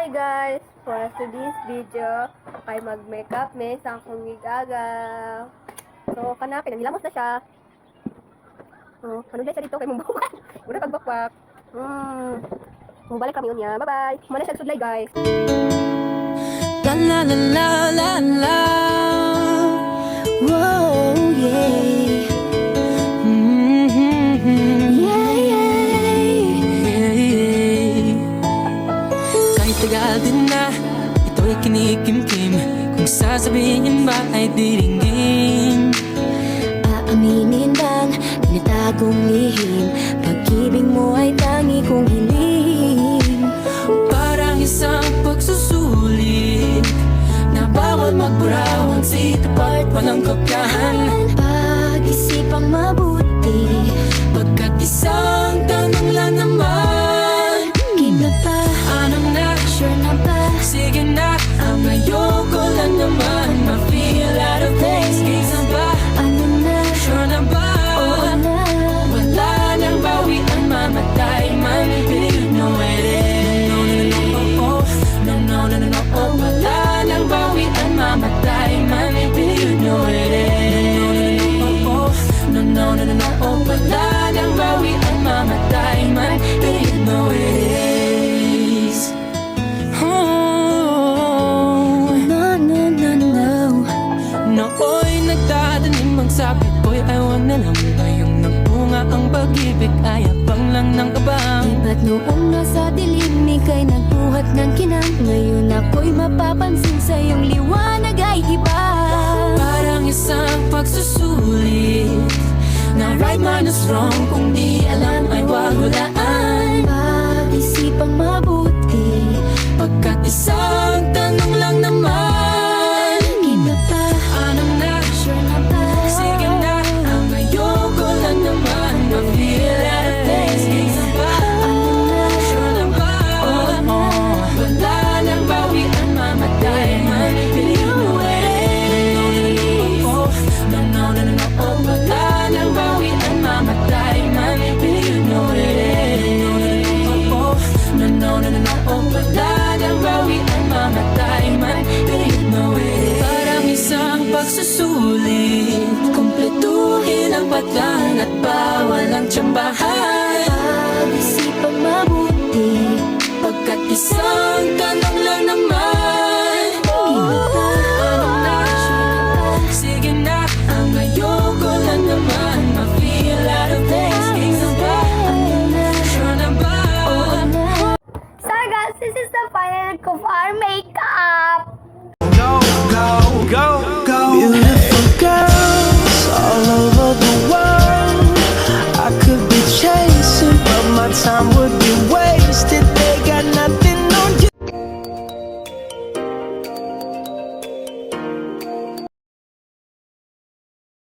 Hi guys! For today's video, ay mag-makeup me sa akong gigaga. So, kana, pinangilamos na siya. Oh, ano dahil siya dito kay mong bakwak? Muna pagbakwak. Mubalik kami unya. Bye-bye! Muna siya sudlay guys. La la la la la la. Whoa, yeah. Yeah, yeah. Kahit tagal din na ito'y kinikimkim, kung sasabihin ba ay diringgin. Aaminin bang tinatagong lihim, pag-ibig mo ay tangi kong hiling. Parang isang pagsusulit na bawal magburaw, ang sitapat walang kopyahan. Pag-isipang mabuti, pagkat isang tanong lang naman. Keep na ba? Ano na? Sure na ba? Sige na, ang ayoko lang naman ma-feel out of place. Kaysa ba? Ano na? Sure na ba? Oo na. Wala nang bawian, mamatay man, baby, you know it is. No, no, no, no, oh, no, no, no, no, no, oh. Wala nang bawian, mamatay man, baby, you know it is. No, no, no, no, no, oh. Wala nang bawian, mamatay man, baby, you know it is. Oh, no, no, no, no. Nooy nagdadanim ang sapit ko'y ayaw na lang. Ngayong nagbunga ang pag-ibig ay abang lang ng kabang. Ba't noong nasa dilim ika'y nagbuhat ng kinang, ngayon ako'y mapapansin sa iyong liwanag ay iba. Parang isang pagsusulit na right man is wrong, kung di alam ay wag hulaan. Pag-isipang mabuti, pagkat isang tanong lang naman. Kita pa? Ano na? Sure na ba? Sige na, ang ayoko lang naman ma-feel out of place. Kita ba? Ano na? Sure na ba? Oo na. Wala nang bawian, mamatay man, baby, you know it is. No, no, no, no, no, oh. Wala nang bawian, mamatay man, baby, you know it is. No, no, no, no, no, oh. Wala nang bawian, mamatay man, baby, you know it is. Parang isang pagsusulit, kumpletuhin ang paglan at bawal ang tsambahan.